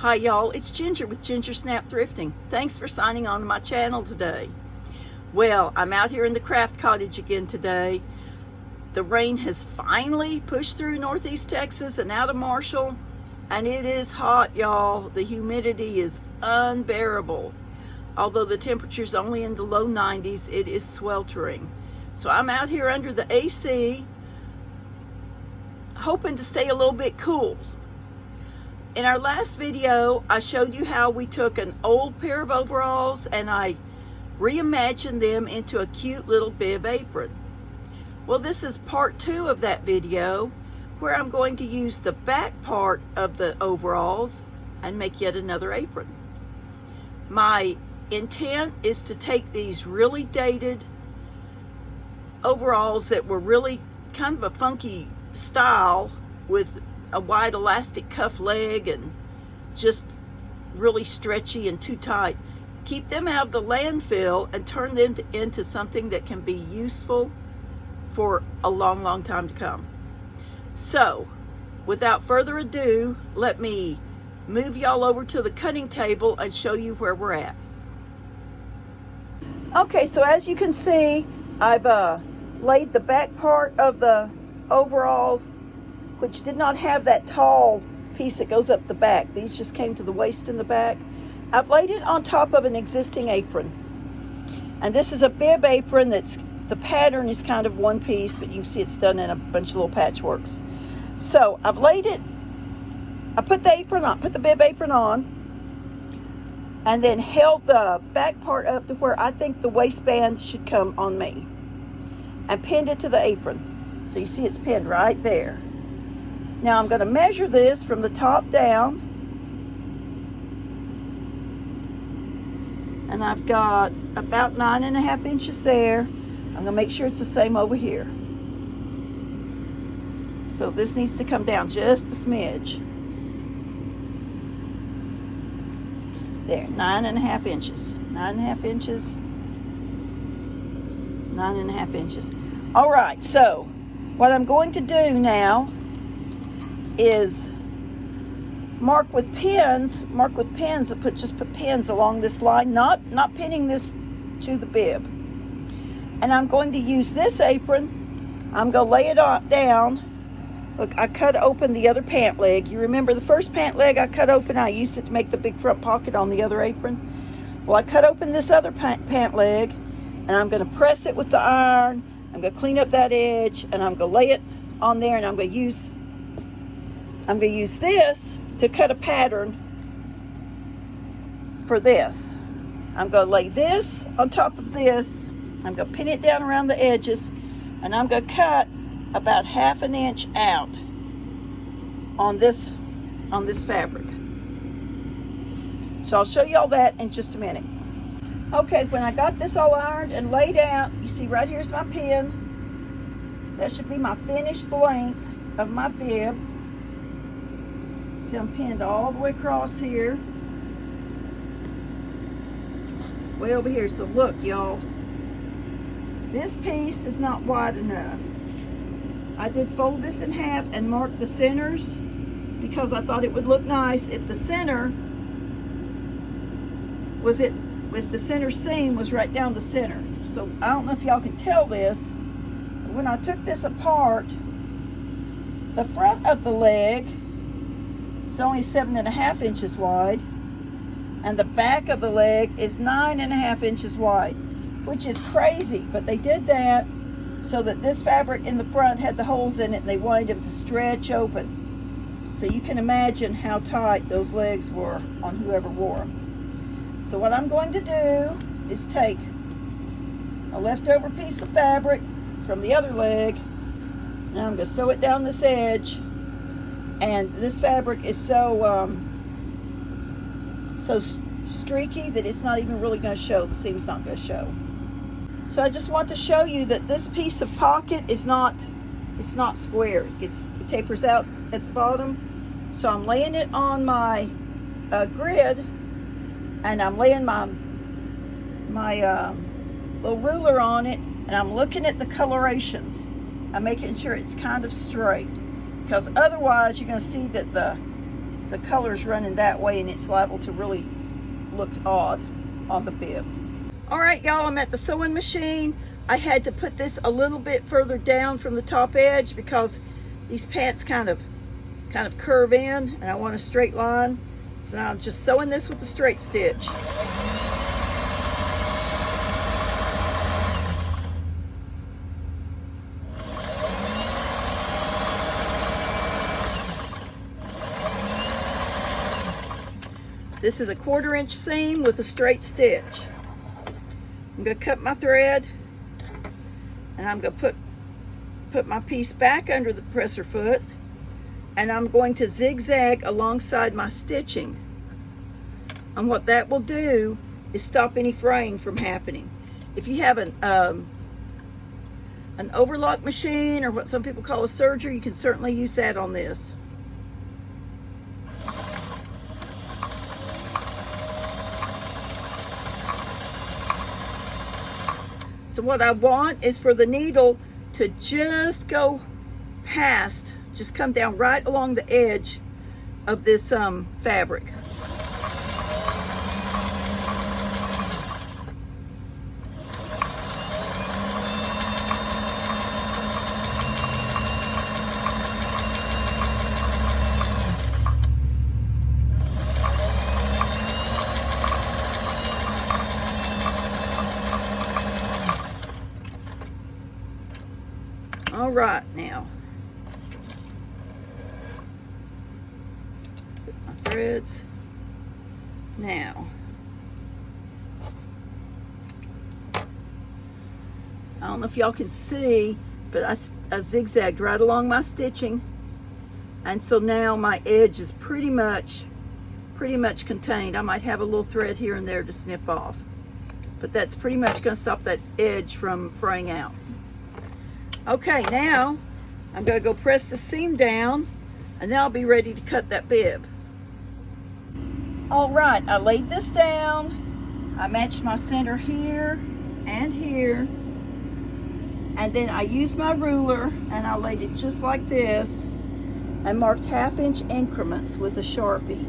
Hi y'all, it's Ginger with Ginger Snap Thrifting. Thanks for signing on to my channel today. Well, I'm out here in the craft cottage again today. The rain has finally pushed through northeast Texas and out of Marshall, and it is hot, y'all. The humidity is unbearable. Although the temperature's only in the low 90s, it is sweltering. So I'm out here under the AC, hoping to stay a little bit cool. In our last video, I showed you how we took an old pair of overalls and I reimagined them into a cute little bib apron. Well, this is part 2 of that video, where I'm going to use the back part of the overalls and make yet another apron. My intent is to take these really dated overalls that were really kind of a funky style with a wide elastic cuff leg and just really stretchy and too tight. Keep them out of the landfill and turn them into something that can be useful for a long, long time to come. So, without further ado, let me move y'all over to the cutting table and show you where we're at. Okay, so as you can see, I've laid the back part of the overalls, which did not have that tall piece that goes up the back. These just came to the waist in the back. I've laid it on top of an existing apron. And this is a bib apron that's, the pattern is kind of one piece, but you can see it's done in a bunch of little patchworks. So I've laid it, I put the apron on, put the bib apron on, and then held the back part up to where I think the waistband should come on me, and pinned it to the apron. So you see it's pinned right there. Now I'm going to measure this from the top down, and I've got about 9.5 inches there. I'm going to make sure it's the same over here. So this needs to come down just a smidge. There, 9.5 inches. 9.5 inches. 9.5 inches. All right, so what I'm going to do now is mark with pins. Just put pins along this line, not pinning this to the bib. And I'm going to use this apron. I'm going to lay it down. Look, I cut open the other pant leg. You remember the first pant leg I cut open? I used it to make the big front pocket on the other apron. Well, I cut open this other pant leg, and I'm going to press it with the iron. I'm going to clean up that edge, and I'm going to lay it on there, and I'm going to use this to cut a pattern for this. I'm going to lay this on top of this. I'm going to pin it down around the edges, and I'm going to cut about 1/2 inch out on this fabric. So I'll show you all that in just a minute. Okay, when I got this all ironed and laid out, you see right here's my pin. That should be my finished length of my bib. See, I'm pinned all the way across here, way over here. So look, y'all, this piece is not wide enough. I did fold this in half and mark the centers because I thought it would look nice if the center if the center seam was right down the center. So I don't know if y'all can tell this, but when I took this apart, the front of the leg is only 7.5 inches wide, and the back of the leg is 9.5 inches wide, which is crazy, but they did that so that this fabric in the front had the holes in it, and they wanted them to stretch open. So you can imagine how tight those legs were on whoever wore them. So what I'm going to do is take a leftover piece of fabric from the other leg, and I'm going to sew it down this edge. And this fabric is so streaky that it's not even really going to show. The seam's not going to show. So I just want to show you that this piece of pocket is not square. It tapers out at the bottom. So I'm laying it on my grid, and I'm laying my little ruler on it, and I'm looking at the colorations. I'm making sure it's kind of straight, because otherwise you're going to see that the the color's running that way, and it's liable to really look odd on the bib. All right, y'all, I'm at the sewing machine. I had to put this a little bit further down from the top edge because these pants kind of curve in, and I want a straight line. So now I'm just sewing this with the straight stitch. This is a 1/4 inch seam with a straight stitch. I'm going to cut my thread, and I'm going to put my piece back under the presser foot, and I'm going to zigzag alongside my stitching. And what that will do is stop any fraying from happening. If you have an overlock machine, or what some people call a serger, you can certainly use that on this. So what I want is for the needle to just go past, just come down right along the edge of this fabric. All right, now put my threads. Now I don't know if y'all can see, but I zigzagged right along my stitching, and so now my edge is pretty much contained. I might have a little thread here and there to snip off, but that's pretty much going to stop that edge from fraying out. Okay, now I'm going to go press the seam down, and then I'll be ready to cut that bib. All right, I laid this down. I matched my center here and here, and then I used my ruler and I laid it just like this and marked 1/2 inch increments with a Sharpie.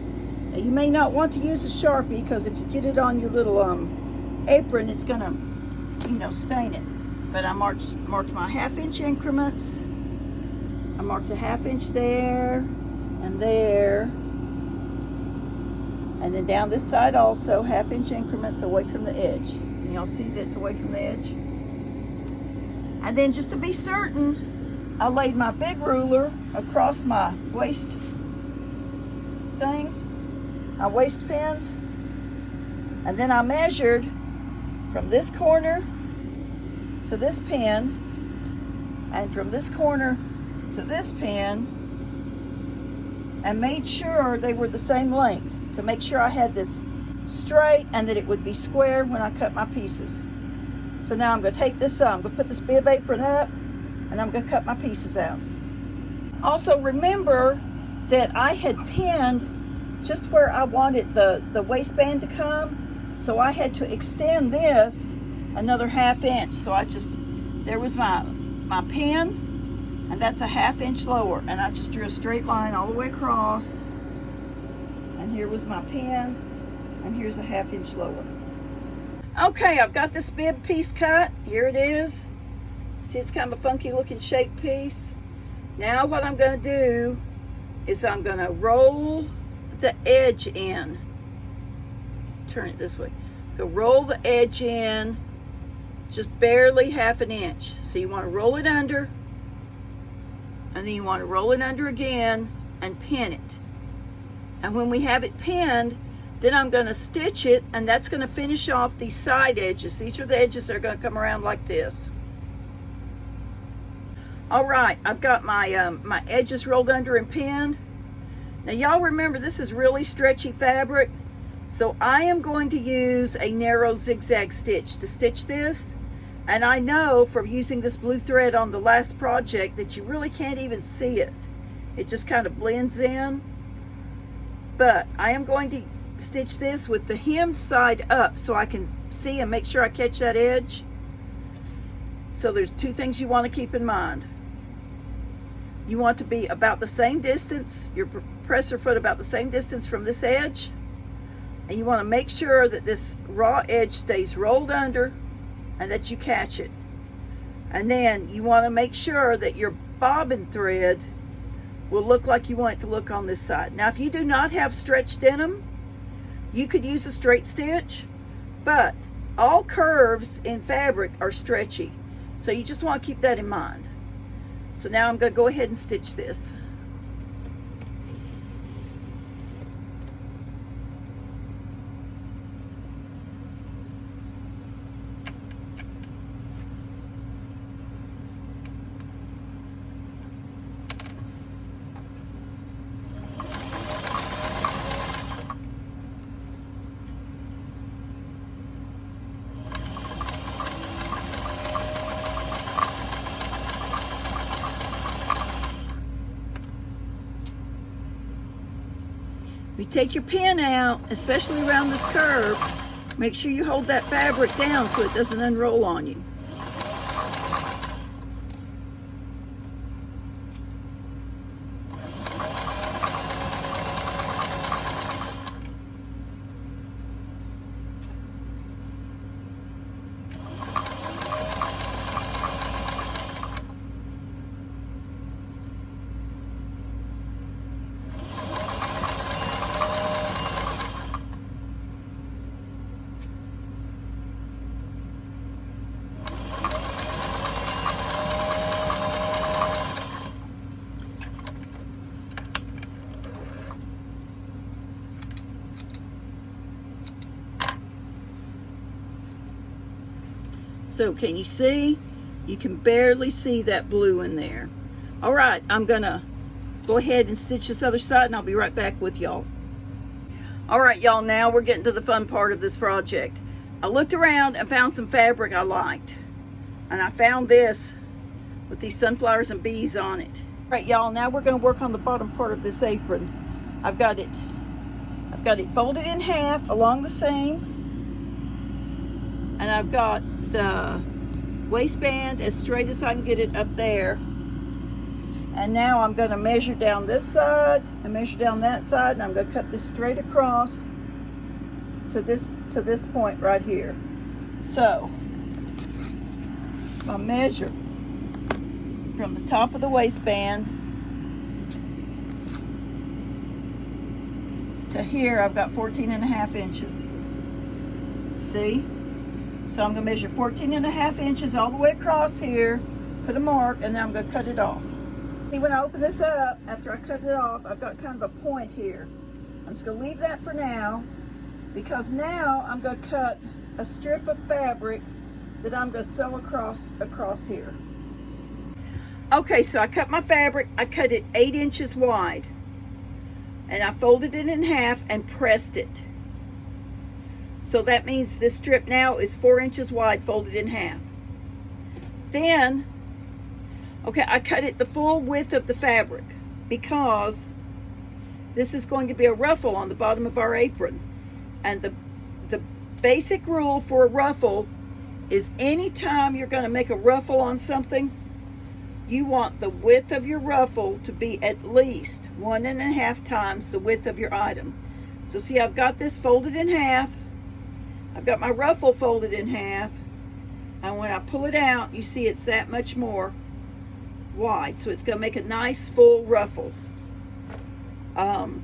Now, you may not want to use a Sharpie because if you get it on your little apron, it's gonna, stain it. But I marked my 1/2 inch increments. I marked a 1/2 inch there and there. And then down this side also, 1/2 inch increments away from the edge. And y'all see that's away from the edge? And then just to be certain, I laid my big ruler across my waist things, my waist pins. And then I measured from this corner to this pin, and from this corner to this pin, and made sure they were the same length to make sure I had this straight and that it would be square when I cut my pieces. So now I'm going to take this, I'm going to put this bib apron up, and I'm going to cut my pieces out. Also remember that I had pinned just where I wanted the waistband to come, so I had to extend this another 1/2 inch. So there was my pin, and that's a 1/2 inch lower, and I just drew a straight line all the way across, and here was my pin, and here's a 1/2 inch lower. Okay, I've got this bib piece cut. Here it is. See, it's kind of a funky looking shaped piece. Now what I'm going to do is I'm going to roll the edge in. Turn it this way. Go roll the edge in just barely 1/2 inch. So you want to roll it under, and then you want to roll it under again and pin it. And when we have it pinned, then I'm going to stitch it, and that's going to finish off these side edges. These are the edges that are going to come around like this. All right, I've got my my edges rolled under and pinned. Now y'all remember, this is really stretchy fabric, so I am going to use a narrow zigzag stitch to stitch this. And I know from using this blue thread on the last project that you really can't even see it. It just kind of blends in. But I am going to stitch this with the hemmed side up so I can see and make sure I catch that edge. So there's 2 things you want to keep in mind. You want to be about the same distance. Your presser foot about the same distance from this edge, and you want to make sure that this raw edge stays rolled under and that you catch it. And then you want to make sure that your bobbin thread will look like you want it to look on this side. Now, if you do not have stretch denim, you could use a straight stitch, but all curves in fabric are stretchy. So you just want to keep that in mind. So now I'm going to go ahead and stitch this. You take your pin out, especially around this curve, make sure you hold that fabric down so it doesn't unroll on you. So can you see? You can barely see that blue in there. All right, I'm gonna go ahead and stitch this other side and I'll be right back with y'all. All right, y'all, now we're getting to the fun part of this project. I looked around and found some fabric I liked. And I found this with these sunflowers and bees on it. All right, y'all, now we're gonna work on the bottom part of this apron. I've got it folded in half along the seam. And I've got the waistband as straight as I can get it up there. And now I'm going to measure down this side and measure down that side, and I'm going to cut this straight across to this point right here. So I'll measure from the top of the waistband to here. I've got 14.5 inches. See? So I'm going to measure 14.5 inches all the way across here, put a mark, and then I'm going to cut it off. See, when I open this up, after I cut it off, I've got kind of a point here. I'm just going to leave that for now, because now I'm going to cut a strip of fabric that I'm going to sew across here. Okay, so I cut my fabric. I cut it 8 inches wide, and I folded it in half and pressed it. So that means this strip now is 4 inches wide, folded in half. Then, okay, I cut it the full width of the fabric because this is going to be a ruffle on the bottom of our apron. And the basic rule for a ruffle is anytime you're going to make a ruffle on something, you want the width of your ruffle to be at least 1.5 times the width of your item. So see, I've got this folded in half. I've got my ruffle folded in half, and when I pull it out, you see it's that much more wide, so it's going to make a nice full ruffle. To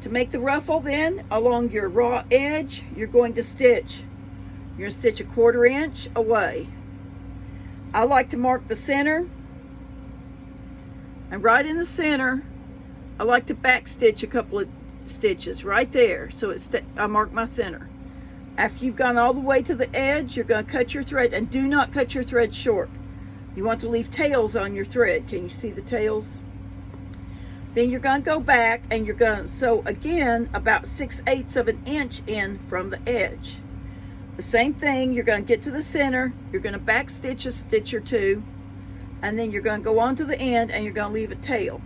make the ruffle then, along your raw edge, you're going to stitch. You're going to stitch 1/4 inch away. I like to mark the center, and right in the center, I like to back stitch a couple of stitches right there, so I mark my center. After you've gone all the way to the edge, you're going to cut your thread, and do not cut your thread short. You want to leave tails on your thread. Can you see the tails? Then you're going to go back and you're going to sew again about 6/8 of an inch in from the edge. The same thing, you're going to get to the center, you're going to back stitch a stitch or two, and then you're going to go on to the end and you're going to leave a tail.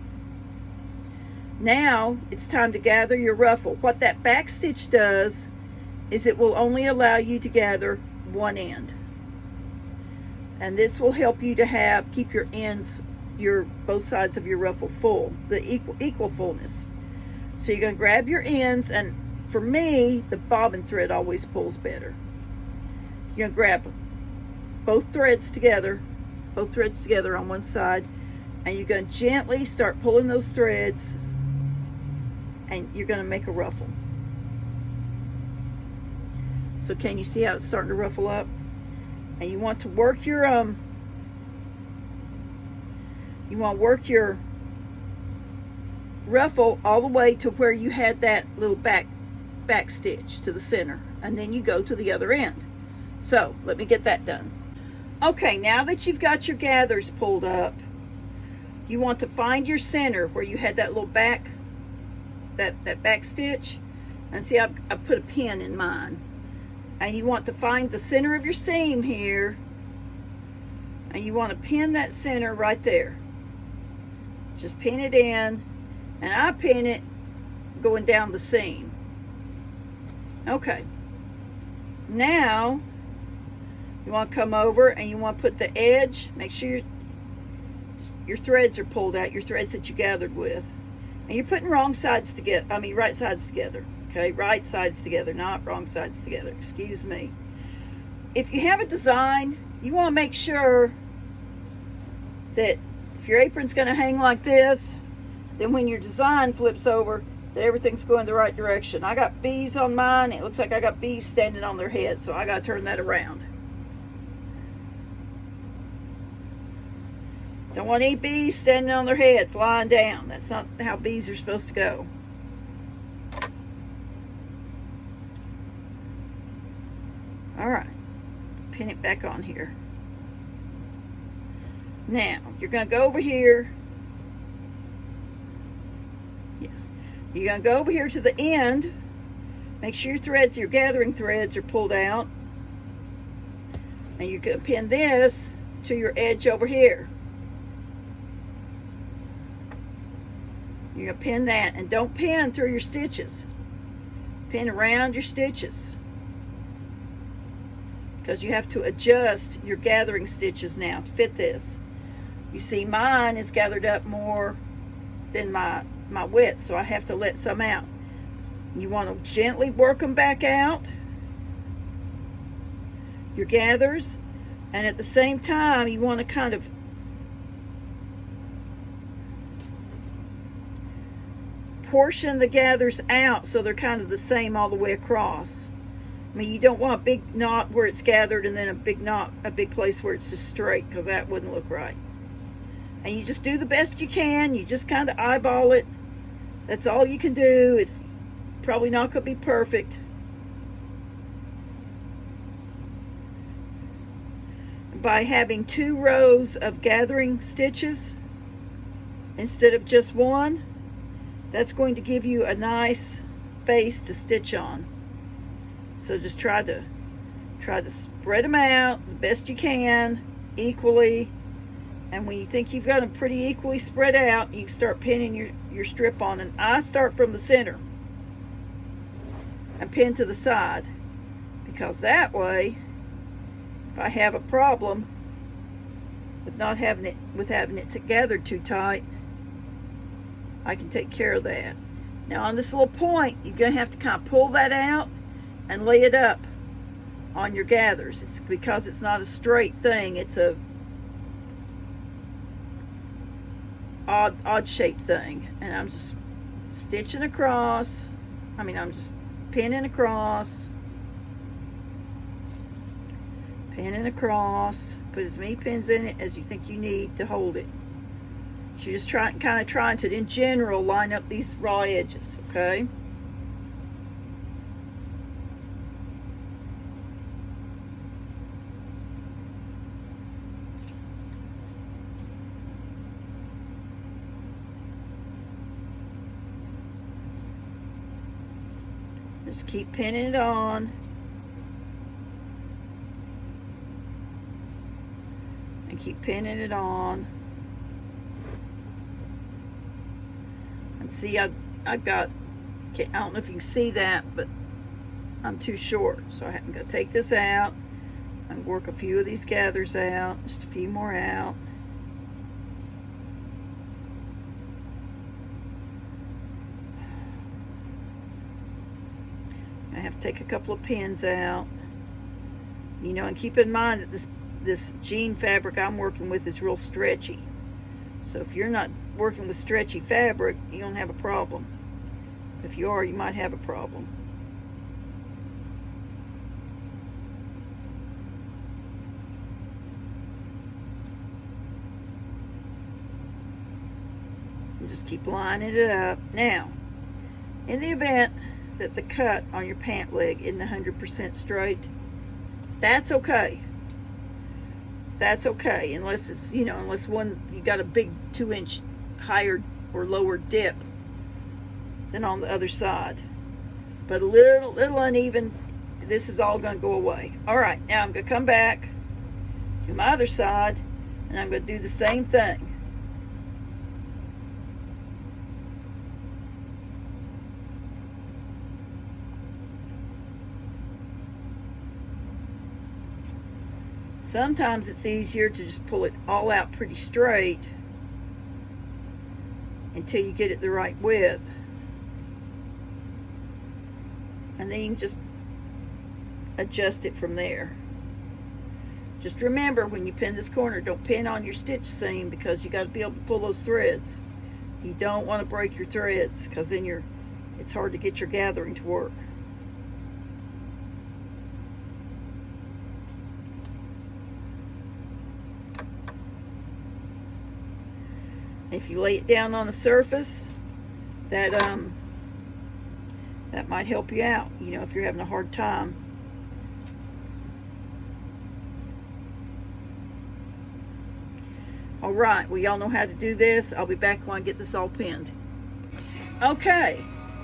Now it's time to gather your ruffle. What that back stitch does is it will only allow you to gather one end. And this will help you to keep your ends your both sides of your ruffle full, the equal fullness. So you're going to grab your ends, and for me, the bobbin thread always pulls better. You're going to grab both threads together on one side, and you're going to gently start pulling those threads, and you're going to make a ruffle. So can you see how it's starting to ruffle up? And you want to work your ruffle all the way to where you had that little back stitch to the center, and then you go to the other end. So let me get that done. Okay, now that you've got your gathers pulled up, you want to find your center where you had that little back stitch, and see I put a pin in mine. And you want to find the center of your seam here, and you want to pin that center right there. Just pin it in, and I pin it going down the seam. Okay, now you want to come over and you want to put the edge, make sure your threads are pulled out, your threads that you gathered with, and you're putting right sides together. Okay, right sides together, not wrong sides together, excuse me. If you have a design, you want to make sure that if your apron's going to hang like this, then when your design flips over, that everything's going the right direction. I got bees on mine. It looks like I got bees standing on their head, so I got to turn that around. Don't want any bees standing on their head, flying down. That's not how bees are supposed to go. All right, pin it back on here. Now, you're going to go over here. Yes. You're going to go over here to the end. Make sure your gathering threads are pulled out. And you can pin this to your edge over here. You're going to pin that, and don't pin through your stitches. Pin around your stitches, because you have to adjust your gathering stitches now to fit this. You see, mine is gathered up more than my width, so I have to let some out. You want to gently work them back out, your gathers, and at the same time you want to kind of portion the gathers out so they're kind of the same all the way across. I mean, you don't want a big knot where it's gathered and then a big place where it's just straight, because that wouldn't look right. And you just do the best you can. You just kind of eyeball it. That's all you can do. It's probably not going to be perfect. By having 2 rows of gathering stitches instead of just one, that's going to give you a nice base to stitch on. So just try to spread them out the best you can equally, and when you think you've got them pretty equally spread out, you can start pinning your strip on. And I start from the center and pin to the side, because that way, if I have a problem with having it gathered too tight, I can take care of that. Now on this little point, you're going to have to kind of pull that out and lay it up on your gathers. It's because it's not a straight thing. It's a odd shaped thing. And I'm just stitching across. I'm just pinning across. Pinning across. Put as many pins in it as you think you need to hold it. So you're just kind of trying to, in general, line up these raw edges, okay? Just keep pinning it on. And keep pinning it on. And see, I've got, I don't know if you can see that, but I'm too short. So I'm going to take this out and work a few of these gathers out, just a few more out. I have to take a couple of pins out. You know, and keep in mind that this jean fabric I'm working with is real stretchy. So if you're not working with stretchy fabric, you don't have a problem. If you are, you might have a problem. And just keep lining it up. Now, in the event that the cut on your pant leg isn't 100% straight, that's okay. That's okay, unless it's, you know, unless you got a big 2-inch higher or lower dip than on the other side. But a little uneven, this is all going to go away. All right, now I'm going to come back to my other side, and I'm going to do the same thing. Sometimes it's easier to just pull it all out pretty straight until you get it the right width. And then you can just adjust it from there. Just remember, when you pin this corner, don't pin on your stitch seam, because you got to be able to pull those threads. You don't want to break your threads, because then it's hard to get your gathering to work. If you lay it down on the surface, that might help you out, you know, if you're having a hard time. All right, well, y'all know how to do this. I'll be back when I get this all pinned. Okay,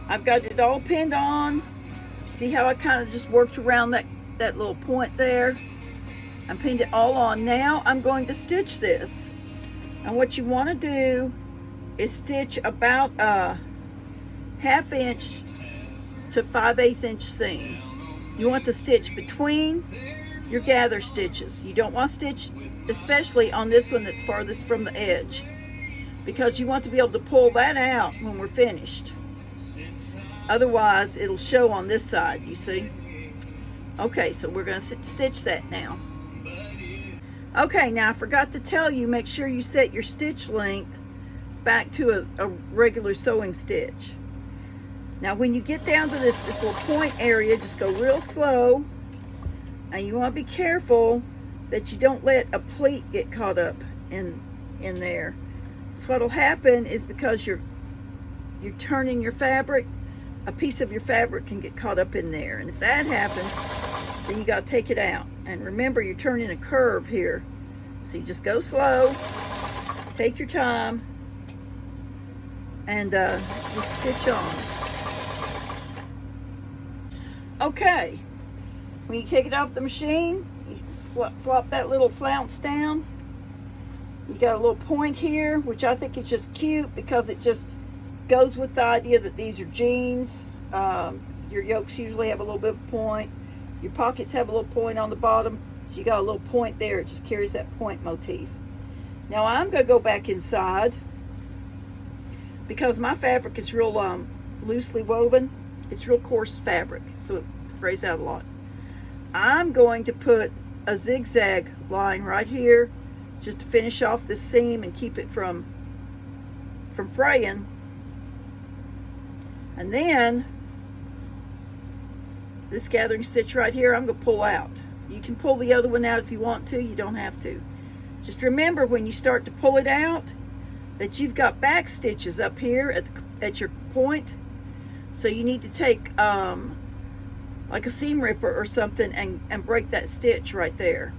I've got it all pinned on. See how I kind of just worked around that little point there? I pinned it all on. Now I'm going to stitch this. And what you want to do is stitch about a 1/2 inch to 5/8 inch seam. You want to stitch between your gather stitches. You don't want to stitch, especially on this one that's farthest from the edge, because you want to be able to pull that out when we're finished. Otherwise, it'll show on this side, you see? Okay, so we're going to stitch that now. Okay, now I forgot to tell you, make sure you set your stitch length back to a regular sewing stitch. Now when you get down to this little point area, just go real slow, and you want to be careful that you don't let a pleat get caught up in there. So what'll happen is, because you're turning your fabric, a piece of your fabric can get caught up in there, and if that happens, then you got to take it out. And remember, you're turning a curve here, so you just go slow, take your time, and just stitch on. Okay, when you take it off the machine, you flop that little flounce down. You got a little point here, which I think is just cute, because it just goes with the idea that these are jeans. Your yokes usually have a little bit of point. Your pockets have a little point on the bottom, so you got a little point there. It just carries that point motif. Now I'm going to go back inside, because my fabric is real loosely woven. It's real coarse fabric, so it frays out a lot. I'm going to put a zigzag line right here, just to finish off this seam and keep it from fraying. And then this gathering stitch right here, I'm going to pull out. You can pull the other one out if you want to. You don't have to. Just remember, when you start to pull it out, that you've got back stitches up here at your point. So you need to take like a seam ripper or something and break that stitch right there.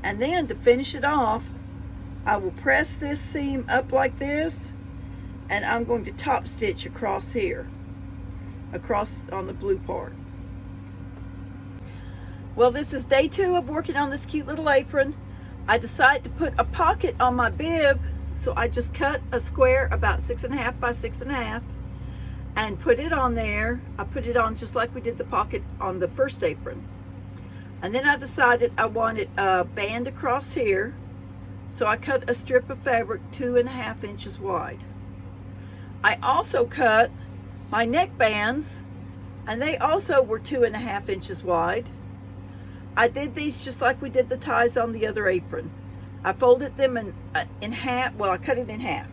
And then to finish it off, I will press this seam up like this, and I'm going to top stitch across here, across on the blue part. Well, this is day 2 of working on this cute little apron. I decided to put a pocket on my bib, so I just cut a square about 6.5 by 6.5 and put it on there. I put it on just like we did the pocket on the first apron. And then I decided I wanted a band across here, so I cut a strip of fabric 2.5 inches wide. I also cut my neck bands, and they also were 2.5 inches wide. I did these just like we did the ties on the other apron. I folded them in half. Well, I cut it in half.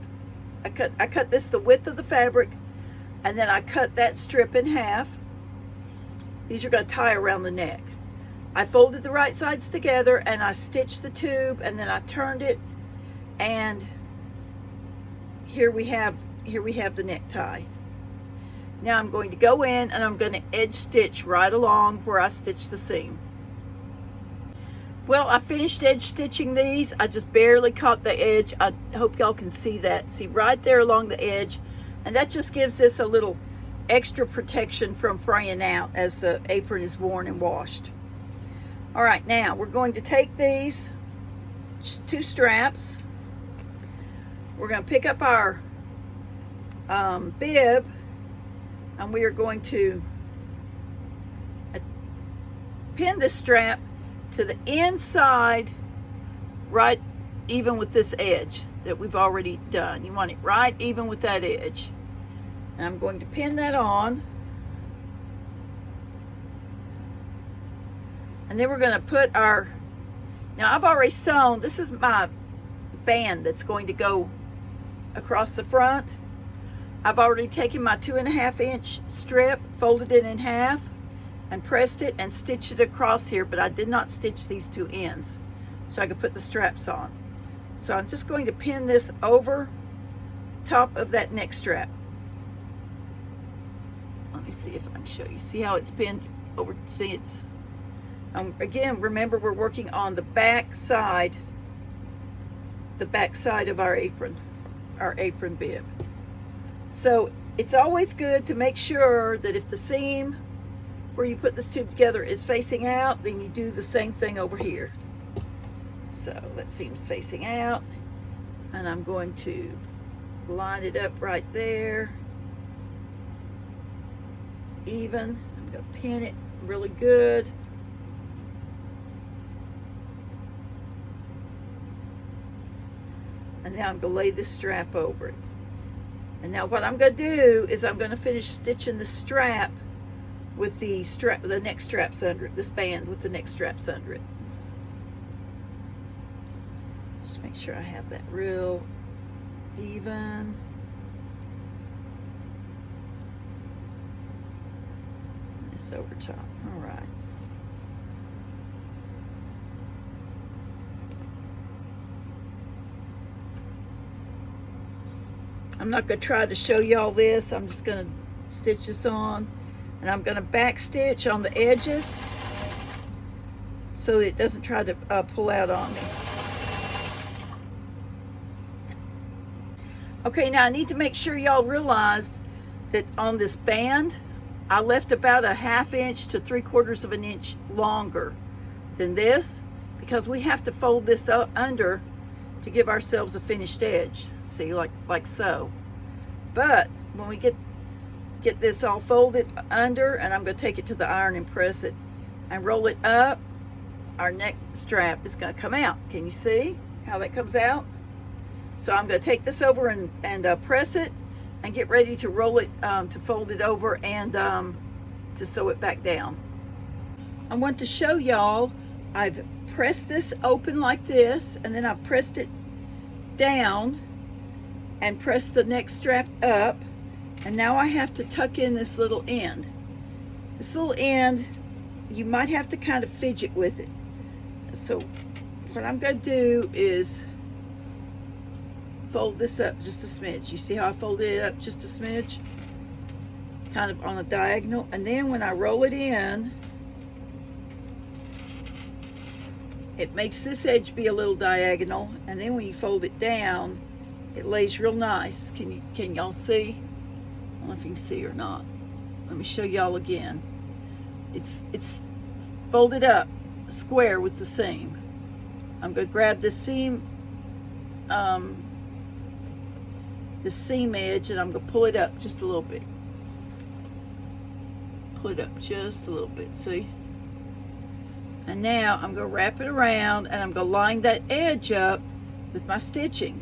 I cut this the width of the fabric, and then I cut that strip in half. These are going to tie around the neck. I folded the right sides together, and I stitched the tube, and then I turned it, and here we have the necktie. Now I'm going to go in and I'm going to edge stitch right along where I stitched the seam. Well, I finished edge stitching these. I just barely caught the edge. I hope y'all can see that. See right there along the edge, and that just gives this a little extra protection from fraying out as the apron is worn and washed. All right, now we're going to take these two straps. We're going to pick up our bib, and we are going to pin this strap to the inside, right even with this edge that we've already done. You want it right even with that edge. And I'm going to pin that on. And then we're going to put our, now I've already sewn, this is my band that's going to go across the front. I've already taken my 2.5 inch strip, folded it in half, and pressed it and stitched it across here, but I did not stitch these two ends so I could put the straps on. So I'm just going to pin this over top of that neck strap. Let me see if I can show you. See how it's pinned over? See, it's again, remember we're working on the back side of our apron bib. So it's always good to make sure that if the seam where you put this tube together is facing out, then you do the same thing over here. So that seam's facing out, and I'm going to line it up right there, even. I'm going to pin it really good. And now I'm going to lay this strap over it. And now what I'm going to do is I'm going to finish stitching the strap with the neck straps under it, this band with the neck straps under it. Just make sure I have that real even. This over top. All right. I'm not going to try to show y'all this. I'm just going to stitch this on, and I'm going to back stitch on the edges so that it doesn't try to pull out on me. Okay, now I need to make sure y'all realized that on this band, I left about a 1/2 inch to 3/4 of an inch longer than this, because we have to fold this up under to give ourselves a finished edge. See, like so. But when we get this all folded under, and I'm going to take it to the iron and press it and roll it up, our neck strap is going to come out. Can you see how that comes out? So I'm going to take this over and press it and get ready to roll it, to fold it over and to sew it back down. I want to show y'all, I've pressed this open like this, and then I've pressed it down and pressed the neck strap up, and now I have to tuck in this little end. This little end, you might have to kind of fidget with it. So what I'm going to do is fold this up just a smidge. You see how I folded it up just a smidge? Kind of on a diagonal. And then when I roll it in, it makes this edge be a little diagonal, and then when you fold it down, it lays real nice. Can y'all see? I don't know if you can see or not. Let me show y'all again. It's folded up square with the seam. I'm going to grab this seam edge, and I'm going to pull it up just a little bit. Pull it up just a little bit, see? And now I'm going to wrap it around, and I'm going to line that edge up with my stitching.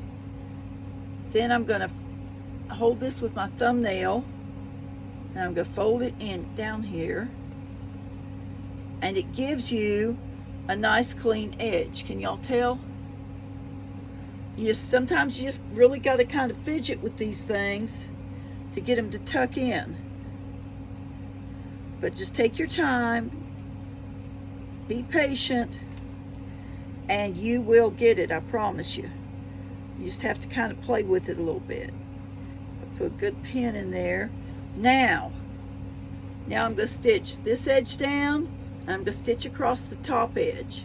Then I'm going to hold this with my thumbnail, And I'm going to fold it in down here. And it gives you a nice clean edge. Can y'all tell? Sometimes you just really got to kind of fidget with these things to get them to tuck in. But just take your time, be patient, and you will get it, I promise you. You just have to kind of play with it a little bit. I put a good pin in there. Now I'm going to stitch this edge down. I'm going to stitch across the top edge.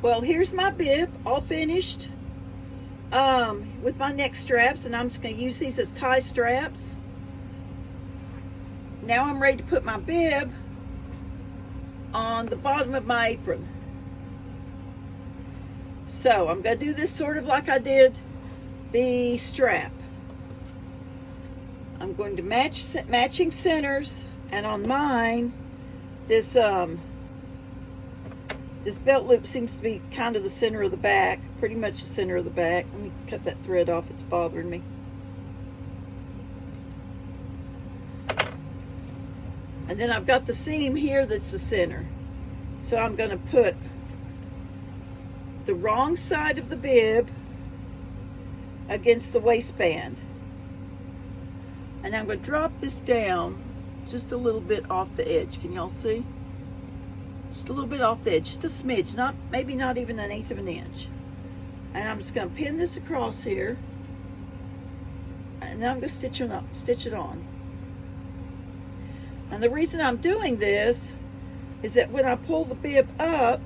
Well, here's my bib all finished with my neck straps, and I'm just going to use these as tie straps. Now I'm ready to put my bib on the bottom of my apron. So I'm going to do this sort of like I did the strap. I'm going to matching centers, and on mine, this belt loop seems to be kind of the center of the back, pretty much the center of the back. Let me cut that thread off, it's bothering me. And then I've got the seam here that's the center. So I'm going to put the wrong side of the bib against the waistband. And I'm going to drop this down just a little bit off the edge. Can y'all see? Just a little bit off the edge, just a smidge, maybe not even 1/8 of an inch. And I'm just going to pin this across here. And then I'm going to stitch it on. And the reason I'm doing this is that when I pull the bib up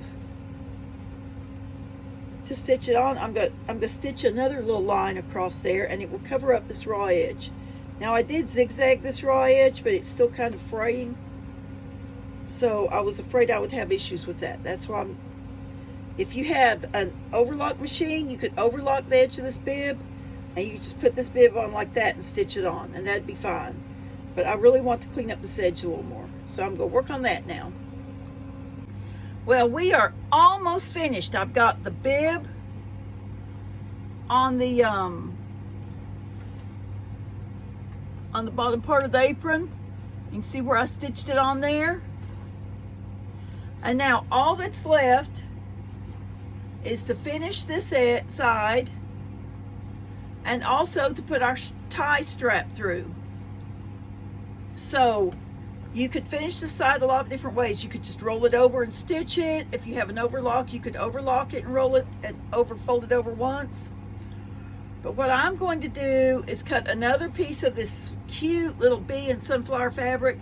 to stitch it on, I'm going to stitch another little line across there, and it will cover up this raw edge. Now I did zigzag this raw edge, but it's still kind of fraying. So I was afraid I would have issues with that. That's why if you have an overlock machine, you could overlock the edge of this bib, and you just put this bib on like that and stitch it on, and that'd be fine. But I really want to clean up this edge a little more. So I'm going to work on that now. Well, we are almost finished. I've got the bib on the bottom part of the apron. You can see where I stitched it on there. And now all that's left is to finish this side and also to put our tie strap through. So you could finish the side a lot of different ways. You could just roll it over and stitch it. If you have an overlock, you could overlock it and roll it and fold it over once. But what I'm going to do is cut another piece of this cute little bee and sunflower fabric,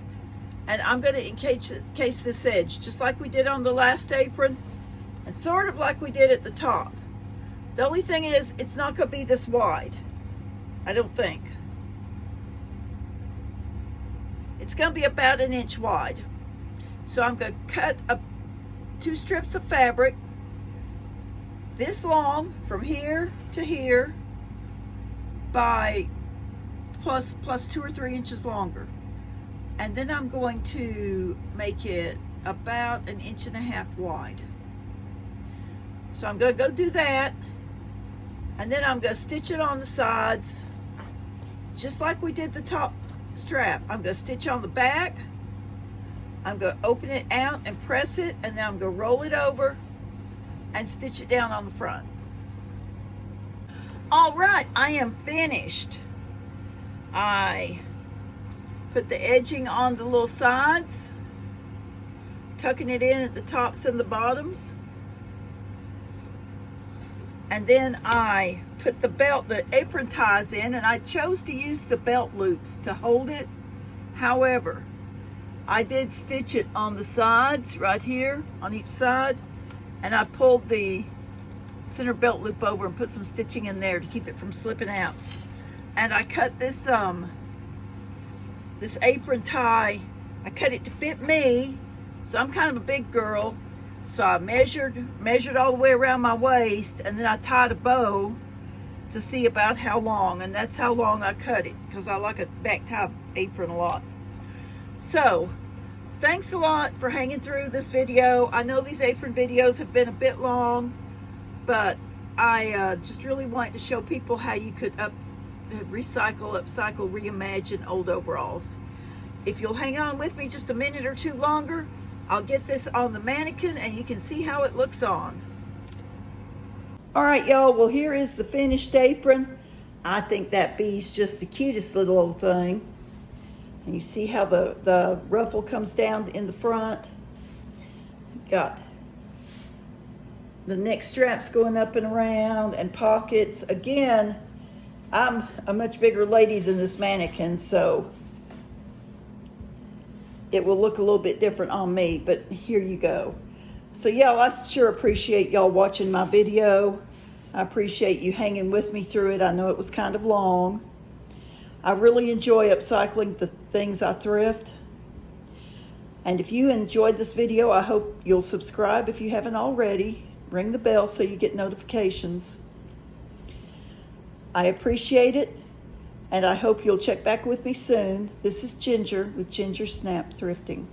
and I'm going to encase this edge just like we did on the last apron and sort of like we did at the top. The only thing is, it's not going to be this wide, I don't think. It's going to be about 1 inch wide. So I'm going to cut 2 strips of fabric this long from here to here by plus 2 or 3 inches longer. And then I'm going to make it about 1.5 inches wide. So I'm going to go do that. And then I'm going to stitch it on the sides just like we did the top strap. I'm going to stitch on the back. I'm going to open it out and press it, and then I'm going to roll it over and stitch it down on the front. All right, I am finished. I put the edging on the little sides, tucking it in at the tops and the bottoms. And then I put the apron ties in, and I chose to use the belt loops to hold it. However, I did stitch it on the sides right here on each side, and I pulled the center belt loop over and put some stitching in there to keep it from slipping out. And I cut this this apron tie, I cut it to fit me, so I'm kind of a big girl. So I measured all the way around my waist, and then I tied a bow to see about how long, and that's how long I cut it, because I like a back tie apron a lot. So thanks a lot for hanging through this video. I know these apron videos have been a bit long, but I just really wanted to show people how you could recycle, upcycle, reimagine old overalls. If you'll hang on with me just a minute or two longer, I'll get this on the mannequin and you can see how it looks on. All right, y'all, well, here is the finished apron. I think that bee's just the cutest little old thing. And you see how the ruffle comes down in the front. Got the neck straps going up and around and pockets. Again, I'm a much bigger lady than this mannequin, so it will look a little bit different on me, but here you go. So y'all, I sure appreciate y'all watching my video. I appreciate you hanging with me through it. I know it was kind of long. I really enjoy upcycling the things I thrift. And if you enjoyed this video, I hope you'll subscribe if you haven't already. Ring the bell so you get notifications. I appreciate it, and I hope you'll check back with me soon. This is Ginger with Ginger Snap Thrifting.